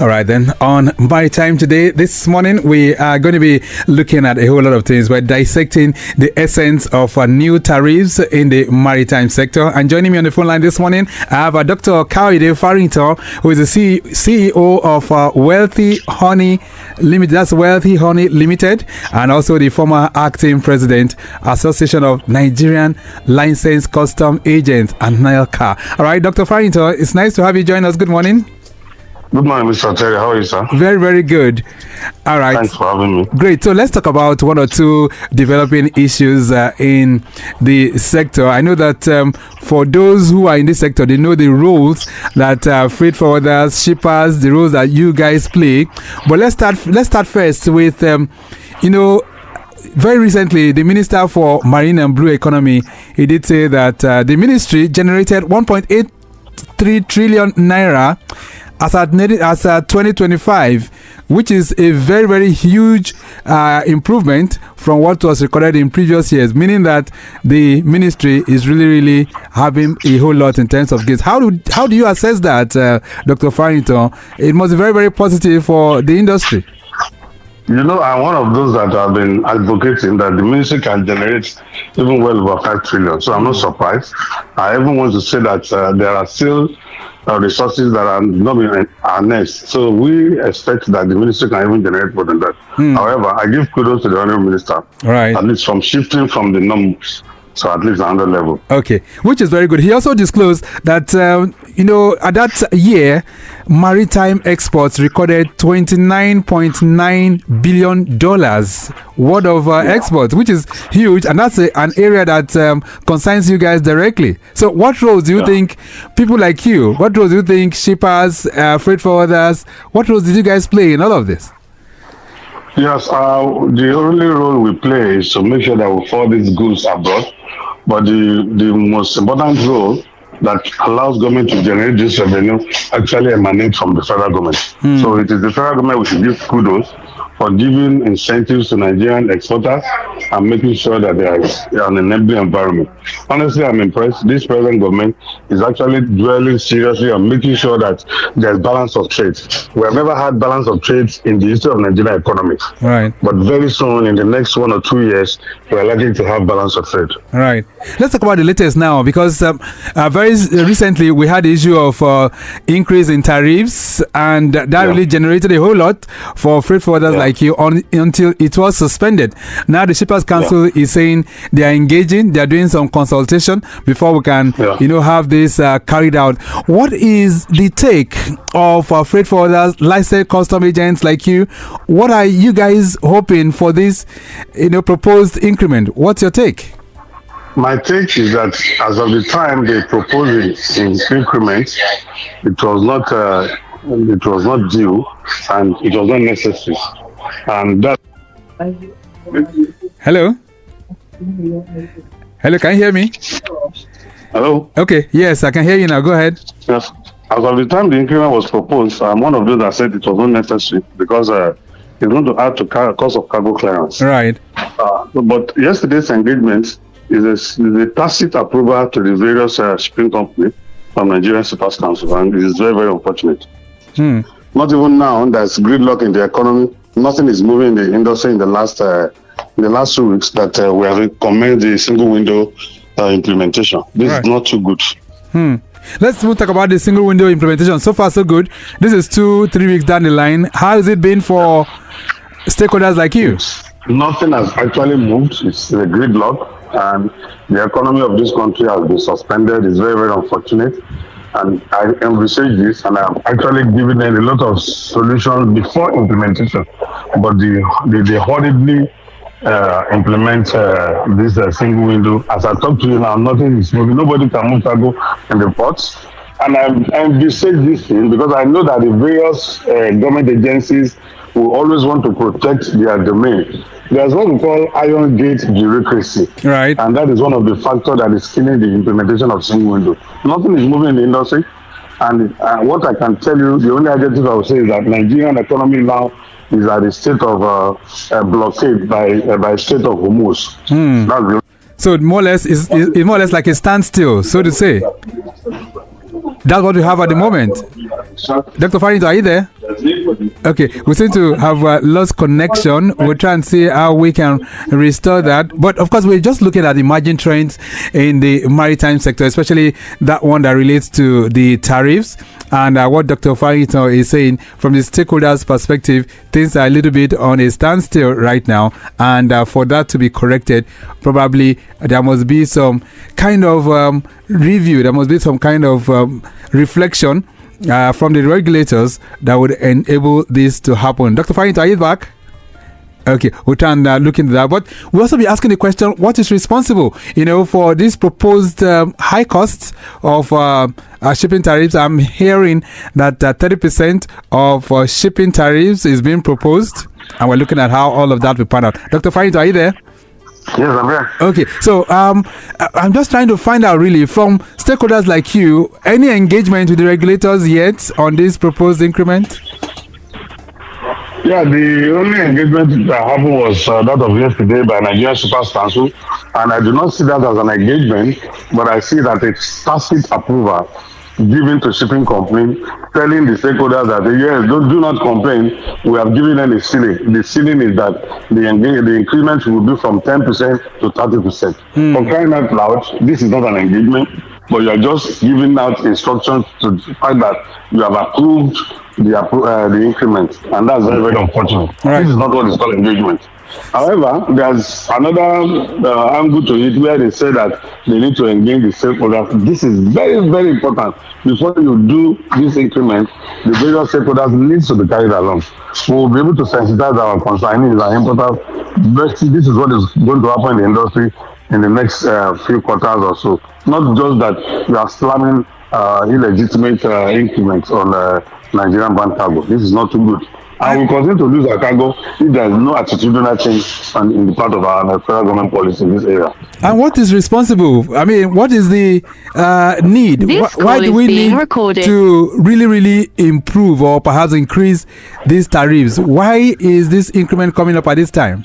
All right, then on Maritime today, this morning, we are going to be looking at a whole lot of things. We're dissecting the essence of new tariffs in the maritime sector. And joining me on the phone line this morning, I have Dr. Kaide Farrington, who is the CEO of Wealthy Honey Limited. That's Wealthy Honey Limited, and also the former acting president, Association of Nigerian Licensed Custom Agents, and NILCA. All right, Dr. Farrington, it's nice to have you join us. Good morning. Good morning, Mr. Terry. How are you, sir? Very, very good. All right. Thanks for having me. Great. So let's talk about one or two developing issues in the sector. I know that for those who are in this sector, they know the roles that freight forwarders, shippers, the roles that you guys play. But let's start first with, very recently, the Minister for Marine and Blue Economy, he did say that the ministry generated 1.83 trillion naira as at 2025, which is a very, very huge improvement from what was recorded in previous years, meaning that the ministry is really having a whole lot in terms of gains. How do you assess that, Dr. Farrington? It must be very, very positive for the industry. You know, I'm one of those that have been advocating that the ministry can generate even well over 5 trillion. So I'm not surprised. I even want to say that there are still resources that are not being harnessed. So we expect that the ministry can even generate more than that. However, I give kudos to the Honourable Minister, right, at least from shifting from the numbers. So at least another level. Okay, which is very good. He also disclosed that, at that year, maritime exports recorded $29.9 billion worth of exports, which is huge. And that's an area that concerns you guys directly. So what roles do you think people like you, what roles do you think shippers, freight forwarders, what roles did you guys play in all of this? Yes, the only role we play is to make sure that we forward these goods abroad. But the most important role that allows government to generate this revenue actually emanates from the federal government. So it is the federal government we should give kudos for giving incentives to Nigerian exporters and making sure that there is an enabling environment. Honestly, I'm impressed. This present government is actually dwelling seriously on making sure that there's balance of trade. We have never had balance of trade in the history of Nigerian economy. Right. But very soon, in the next 1 or 2 years, we're likely to have balance of trade. Right. Let's talk about the latest now, because very recently we had the issue of increase in tariffs, and that really generated a whole lot for freight forwarders like you until it was suspended. Now the Shippers Council is saying they are engaging, they are doing some consultation before we can have this carried out. What is the take of freight forwarders, licensed custom agents like you? What are you guys hoping for this proposed increment? What's your take? My take is that as of the time they proposed in increment, it was not due and it was not necessary. And that. Hello, can you hear me? Hello. Okay, yes, I can hear you now. Go ahead. Yes. As of the time the increment was proposed, I'm one of those that said it was not necessary because it's going to add to cost of cargo clearance. Right. But yesterday's engagement is a tacit approval to the various shipping companies from Nigerian Shippers Council, and it is very, very unfortunate. Not even now, there's gridlock in the economy. Nothing is moving in the industry in the last 2 weeks that we have commenced the single window implementation. This is not too good. Let's talk about the single window implementation. So far, so good. This is 2-3 weeks down the line. How has it been for stakeholders like you? Nothing has actually moved. It's a gridlock, and the economy of this country has been suspended. It's very, very unfortunate. And I envisage this, and I've actually given them a lot of solutions before implementation. But they horribly implement this single window. As I talk to you now, nothing is moving. Nobody can move cargo in the ports. And I envisage this thing because I know that the various government agencies will always want to protect their domain. There's what we call iron gate bureaucracy. Right. And that is one of the factors that is killing the implementation of single window. Nothing is moving in the industry. And what I can tell you, the only adjective I would say is that Nigerian economy now is at a state of blockade by state of Hormuz. So more or less, it's more or less like a standstill, so to say. That's what we have at the moment. Dr. Farrington, are you there? Okay, we seem to have lost connection. We'll try and see how we can restore that. But of course, we're just looking at emerging trends in the maritime sector, especially that one that relates to the tariffs. And what Dr. Farrington is saying from the stakeholders' perspective, things are a little bit on a standstill right now. And for that to be corrected, probably there must be some kind of review, there must be some kind of reflection from the regulators that would enable this to happen. Dr. Farrington, are you back? Okay, we'll try and look into that. But we'll also be asking the question, what is responsible, for this proposed high costs of shipping tariffs? I'm hearing that 30% of shipping tariffs is being proposed, and we're looking at how all of that will pan out. Dr. Farrington, are you there? Yes, I'm here. Okay, so I'm just trying to find out really from stakeholders like you, any engagement with the regulators yet on this proposed increment? Yeah, the only engagement that happened was that of yesterday by Nigerian Shippers Council, and I do not see that as an engagement, but I see that it's tacit approval given to shipping company, telling the stakeholders that yes, do not complain. We have given them a ceiling. The ceiling is that the increment will be from 10% to 30%. For crying out loud, this is not an engagement, but you are just giving out instructions to the fact that you have approved the increment, and that's very, very unfortunate. Right. This is not what is called engagement. However, there's another angle to it where they say that they need to engage the stakeholders. This is very, very important. Before you do this increment, the various stakeholders need to be carried along. We'll be able to sensitize our consignees and importers. This is what is going to happen in the industry in the next few quarters or so. Not just that we are slamming illegitimate increments on Nigerian bound cargo. This is not too good. And we continue to lose our cargo if there is no attitudinal change in the part of our federal government policy in this area. And what is responsible? I mean, what is the need? Why do we need to really, really improve or perhaps increase these tariffs? Why is this increment coming up at this time?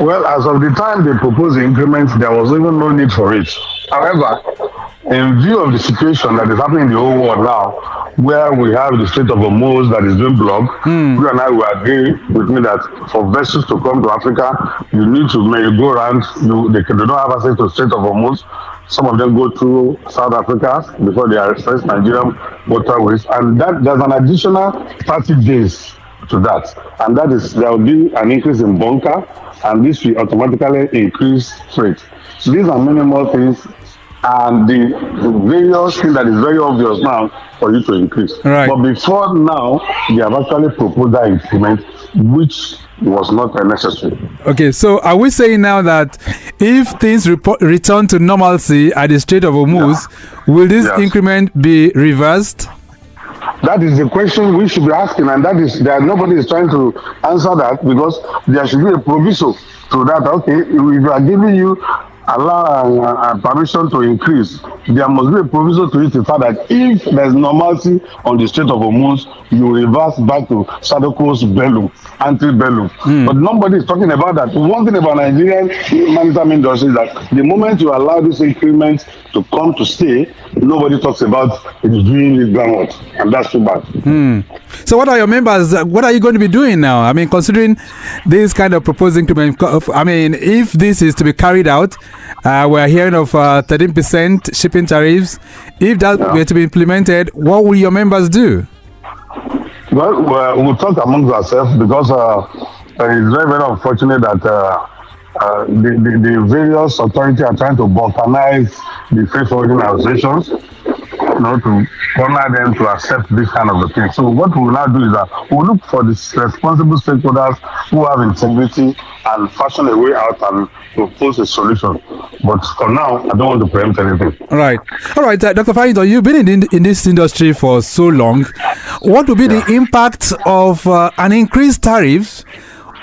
Well, as of the time they proposed the increment, there was even no need for it. However, in view of the situation that is happening in the whole world now, where we have the Strait of Hormuz that is being blocked, you and I will agree with me that for vessels to come to Africa, you need to go around. They don't have access to the Strait of Hormuz. Some of them go through South Africa before they access Nigerian waterways, and that there's an additional 30 days to that, and that is there will be an increase in bunker, and this will automatically increase freight. So these are minimal things, and the various thing that is very obvious now for you to increase. Right. But before now, they have actually proposed that increment, which was not necessary. Okay, so are we saying now that if things return to normalcy at the Strait of Hormuz, will this increment be reversed? That is the question we should be asking, and that is that nobody is trying to answer that, because there should be a proviso to that. Okay, if you are giving you permission to increase, there must be a proviso to it, the fact that if there's normalcy on the Strait of Hormuz, you reverse back to Sadoko's bellum, ante-bellum. But nobody is talking about that. One thing about Nigerian maritime industry is that the moment you allow this increment to come to stay, nobody talks about it doing it groundwork, and that's too bad. So what are your members, what are you going to be doing now? I mean, considering this kind of proposed increment, I mean, if this is to be carried out, we're hearing of 13% shipping tariffs. If that were to be implemented, what will your members do? Well, we'll talk amongst ourselves, because it's very, very unfortunate that the various authorities are trying to balkanize the freight forwarding associations, to corner them to accept this kind of a thing. So what we will now do is that we'll look for the responsible stakeholders who have integrity and fashion a way out and propose a solution. But for now, I don't want to preempt anything. All right, Dr. Farrington, you've been in this industry for so long. What will be the impact of an increased tariff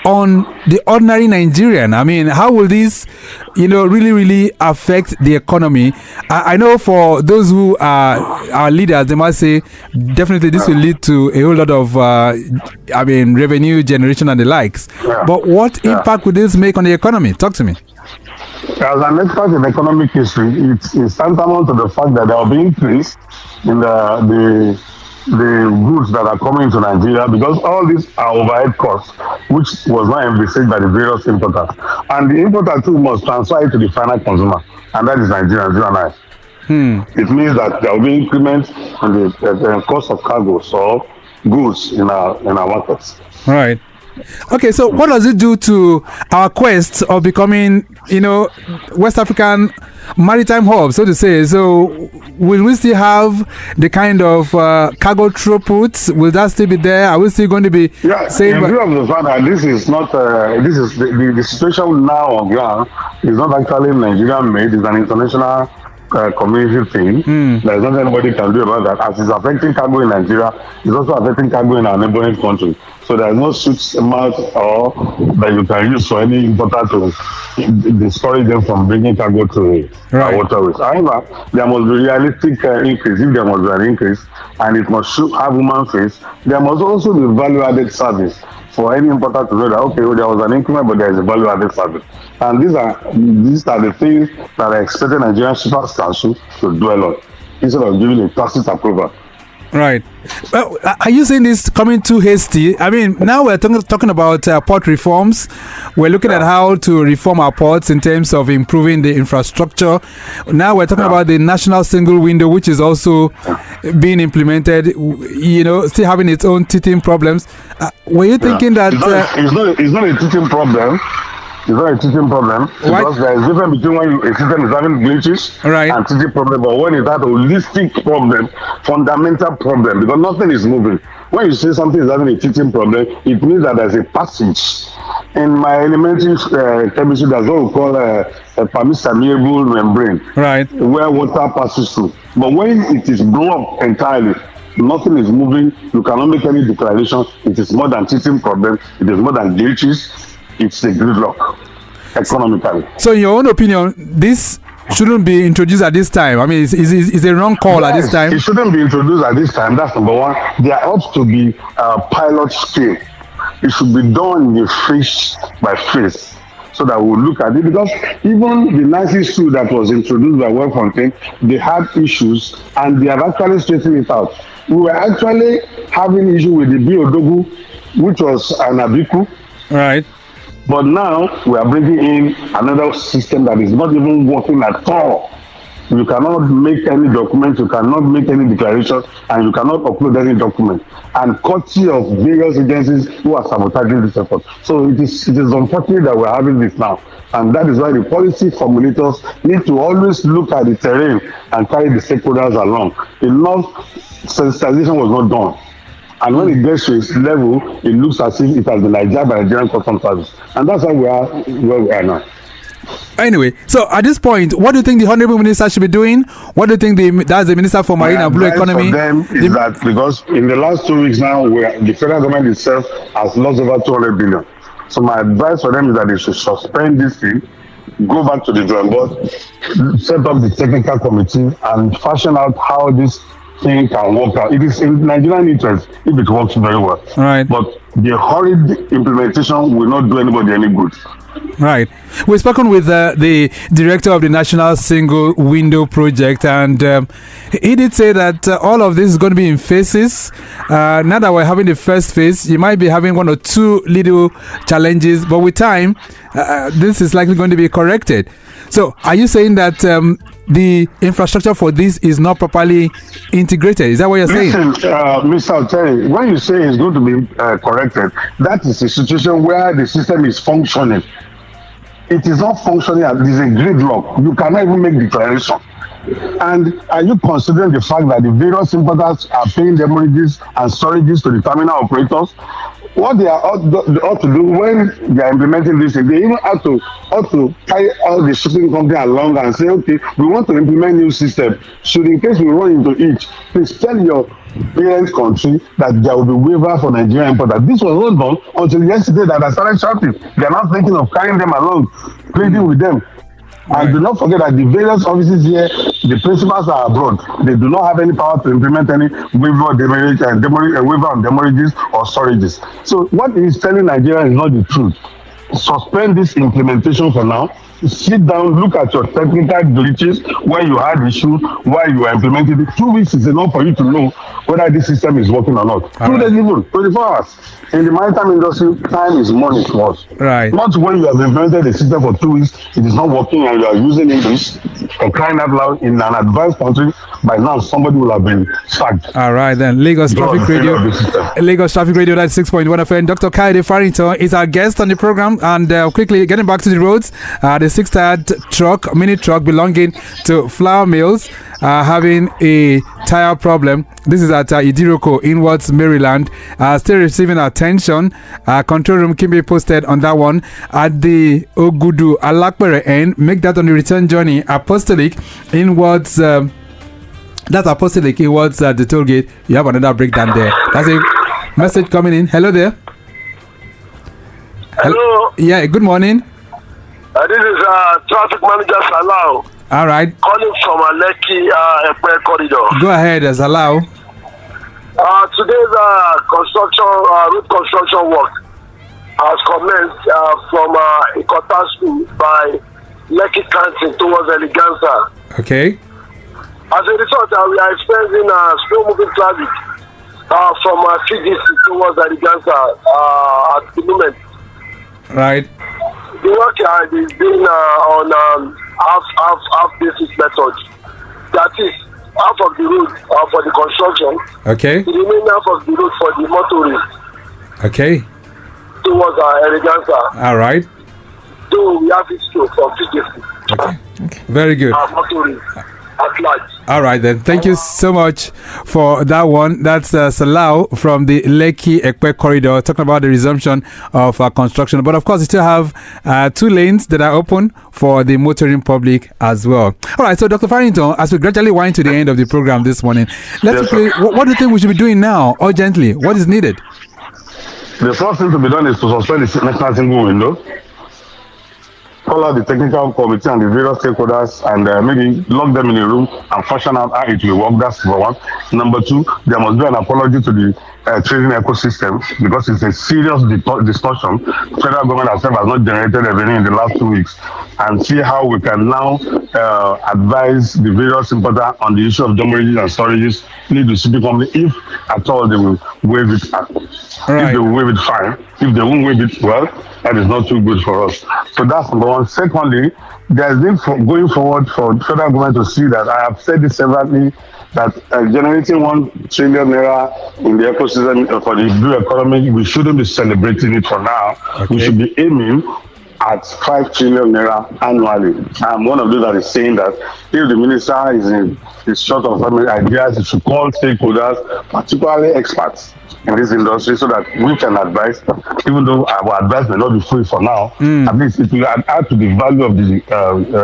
on the ordinary Nigerian? I mean, how will this, really, really affect the economy? I know for those who are our leaders, they must say definitely this will lead to a whole lot of, revenue generation and the likes. But what impact would this make on the economy? Talk to me. as an expert in economic history, it's tantamount to the fact that there will be increase in the goods that are coming to Nigeria because all these are overhead costs, which was not envisaged by the various importers. And the importer too must transfer it to the final consumer, and that is Nigerians, you and I. It means that there will be increments in the cost of cargoes or goods in our markets. Right. Okay, so what does it do to our quest of becoming, West African maritime hub, so to say? So, will we still have the kind of cargo throughput? Will that still be there? Are we still going to be? Yeah, in view of the fact that this is not, this is the situation now on ground is not actually Nigerian made; it's an international community thing. There's nothing anybody can do about that. As it's affecting cargo in Nigeria, it's also affecting cargo in our neighboring country. So there's no switch amount or that you can use for any importer to discourage them from bringing cargo to our waterways. However, there must be realistic increase. If there must be an increase, and it must have human face, there must also be value-added service for any importer to know that, okay, well, there was an increment, but there is a value-added service. And these are the things that I expected Nigerian Shippers Council to dwell on instead of giving a tacit approval. Right. Well, are you saying this coming too hasty? I mean, now we're talking about port reforms. We're looking at how to reform our ports in terms of improving the infrastructure. Now we're talking about the national single window, which is also being implemented, still having its own teething problems. Were you thinking that... It's not a teething problem. It's not a teaching problem because there is a difference between when a system is having glitches and teaching problem, but when it's that holistic problem, fundamental problem, because nothing is moving. When you say something is having a teaching problem, it means that there's a passage. In my elementary chemistry, that's what we call a permeable membrane, where water passes through. But when it is blocked entirely, nothing is moving, you cannot make any declaration. It is more than teaching problem, it is more than glitches. It's a gridlock economically. So, in your own opinion, this shouldn't be introduced at this time? I mean, is a wrong call at this time? It shouldn't be introduced at this time. That's number one. There ought to be a pilot scale. It should be done in phase by phase, so that we'll look at it. Because even the nicest tool that was introduced by Wellfontaine, they had issues, and they have actually straightened it out. We were actually having issue with the Biodogu, which was an Abiku. Right. But now we are bringing in another system that is not even working at all. You cannot make any document, you cannot make any declaration, and you cannot upload any document. And courtesy of various agencies who are sabotaging this effort. So it is unfortunate that we are having this now. And that is why the policy formulators need to always look at the terrain and carry the stakeholders along. Enough sensitization was not done. And when it gets to its level, it looks as if it has been hijacked by Nigerian Customs Service. And that's why we are where we are now. Anyway, so at this point, what do you think the Honorable Minister should be doing? What do you think that's the Minister for Marine and Blue Economy? For them is that because in the last 2 weeks now, the federal government itself has lost over 200 billion. So my advice for them is that they should suspend this thing, go back to the drawing board, set up the technical committee, and fashion out how this thing can work out. It is in Nigerian interest if it works very well. Right. But the hurried implementation will not do anybody any good. Right. We've spoken with the director of the National Single Window Project, and he did say that all of this is going to be in phases. Now that we're having the first phase, you might be having one or two little challenges, but with time, this is likely going to be corrected. So, are you saying that the infrastructure for this is not properly integrated? Is that what you're saying? Listen, Mr. Terry, when you say it's going to be corrected, that is a situation where the system is functioning. It is not functioning, it is a gridlock. You cannot even make declaration. And are you considering the fact that the various importers are paying damages and storages to the terminal operators? What they ought to do when they are implementing this, they even ought to tie all the shipping company along and say, okay, we want to implement new system. Should in case we run into it, please tell your parent country that there will be waiver for Nigerian importers. This was not done until yesterday that I started shouting. They are not thinking of carrying them along, pleading with them. And do not forget that the various offices here, the principals are abroad. They do not have any power to implement any waiver on damages or storages. So what he is telling Nigeria is not the truth. Suspend this implementation for now. sit down, look at your technical glitches where you had issues, why you are implementing it. 2 weeks is enough for you to know whether this system is working or not. 2 days even, 24 hours. In the maritime industry, time is money to us. Right. Not when you have implemented the system for 2 weeks, it is not working and you are using English for crying out loud in an advanced country. By now, somebody will have been sacked. All right, then. Lagos Traffic Radio. Lagos Traffic Radio, that's 6.1 FM. Dr. Kayode Farrington is our guest on the program. And quickly, getting back to the roads, the 6-tired truck, mini truck belonging to Flour Mills, having a tire problem. This is at Idiroko, Inwards, Maryland. Still receiving attention. Control room can be posted on that one. At the Ogudu Alakpere end, make that on the return journey. Apostolic, Inwards. That's Apostolic, Inwards, the toll gate. You have another breakdown there. That's a message coming in. Hello there. Hello. Yeah, good morning. This is Traffic Manager Salau. All right. Calling from Lekki Ekpe corridor. Go ahead, Salau. Today's road construction work has commenced from Ikota School by Lekki Canton towards Eleganza. Okay. As a result, we are experiencing slow moving traffic from CDC towards Eleganza at the moment. Right. The work is being on half basis method. That is half of the road for the construction. Okay. The remaining half of the road for the motorists. Okay. Towards Eleganza. All right. So we have it from CDC. Okay. Very good. Motorists at large. All right then. Thank you so much for that one. That's Salau from the Lekki Ekpe corridor talking about the resumption of construction. But of course, we still have 2 lanes that are open for the motoring public as well. All right. So Dr. Farrington, as we gradually wind to the end of the program this morning, let's play. What do you think we should be doing now urgently? What is needed? The first thing to be done is to suspend the national single window. Call out the technical committee and the various stakeholders and maybe lock them in a room and fashion out how it will work. That's number one. Number 2, there must be an apology to the trading ecosystem because it's a serious distortion. Federal government herself has not generated revenue in the last 2 weeks, and see how we can now advise the various importers on the issue of damages and storages. Lead the shipping company if at all they will waive it. Right. If they will waive it, fine. If they won't waive it, well, that is not too good for us. So that's number one. Secondly, there is need for going forward for federal government to see that I have said this severally, that generating 1 trillion naira in the ecosystem for the blue economy, we shouldn't be celebrating it for now. Okay. We should be aiming at 5 trillion naira annually. I'm one of those that is saying that if the minister is short of ideas, he should call stakeholders, particularly experts in this industry, so that we can advise, even though our advice may not be free for now, at least it will add to the value of the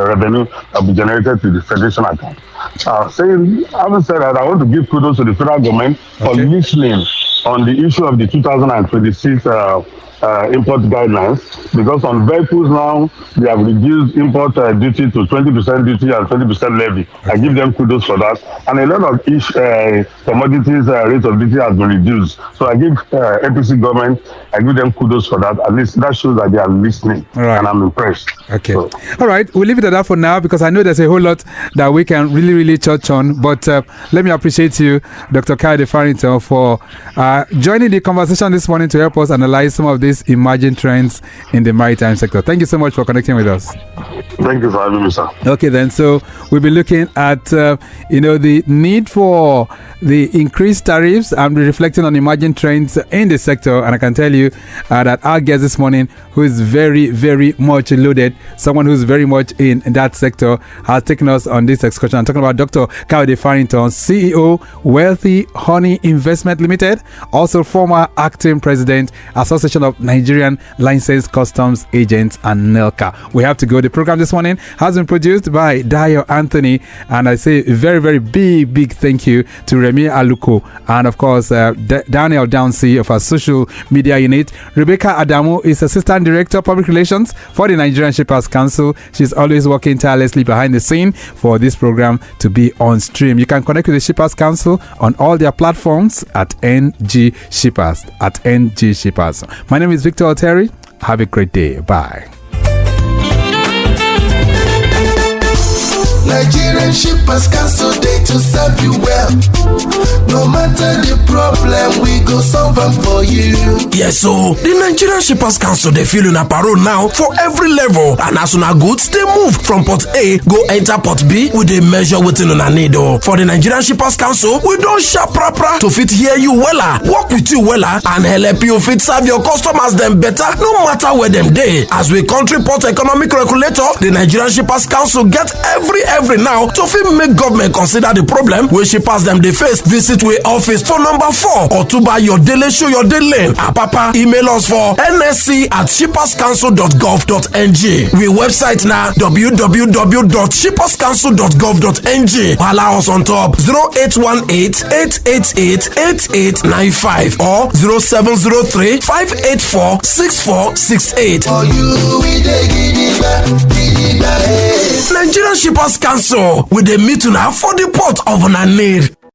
revenue that will be generated to the federation account. Having said that, I want to give kudos to the federal government for listening on the issue of the 2026 import guidelines, because on vehicles now they have reduced import duty to 20% duty and 20% levy. I give them kudos for that, and a lot of commodities rate of duty has been reduced. So I give APC government, I give them kudos for that. At least that shows that they are listening, and I'm impressed. Okay. So. All right, we'll leave it at that for now because I know there's a whole lot that we can really touch on. But let me appreciate you, Dr. Kayode Farrington, for joining the conversation this morning to help us analyze some of these emerging trends in the maritime sector. Thank you so much for connecting with us. Thank you for having me, sir. Okay, then. So we'll be looking at the need for the increased tariffs and reflecting on emerging trends in the sector. And I can tell you that our guest this morning, who is very much loaded, someone who's very much in that sector, has taken us on this excursion. I'm talking about Dr. Kayode Farrington, CEO, Wealthy Honey Investment Limited, also former acting president, Association of Nigerian Licensed Customs Agents and NELCA. We have to go. The program this morning has been produced by Dayo Anthony, and I say a very big thank you to Remy Aluko and of course Daniel Downsey of our social media unit. Rebecca Adamu is Assistant Director Public Relations for the Nigerian Shippers Council. She's always working tirelessly behind the scene for this program to be on stream. You can connect with the Shippers Council on all their platforms at NG Shippers, My name is Victor Terry. Have a great day. Bye. Nigerian Shippers Council day to serve you well. No matter the problem, we go solve them for you. Yes, so the Nigerian Shippers Council they feel in a parole now for every level, and as soon as goods they move from port A go enter port B with a measure within on a need. For the Nigerian Shippers Council, we don't sharp proper to fit hear you wella, work with you wella, and help you fit serve your customers them better, no matter where them day. As we country port economic regulator, the Nigerian Shippers Council get every now to fit make government consider the problem where shippers them they face. Visit we office for number 4 or to buy your daily show your daily lane. Papa email us for nsc@shipperscouncil.gov.ng. We website now www.shipperscouncil.gov.ng. Allow us on top 0818-888-8895 or 0703-584-6468. For you, we dey gidigba. Nigerian Shippers Council with the meeting for the port of Nanir.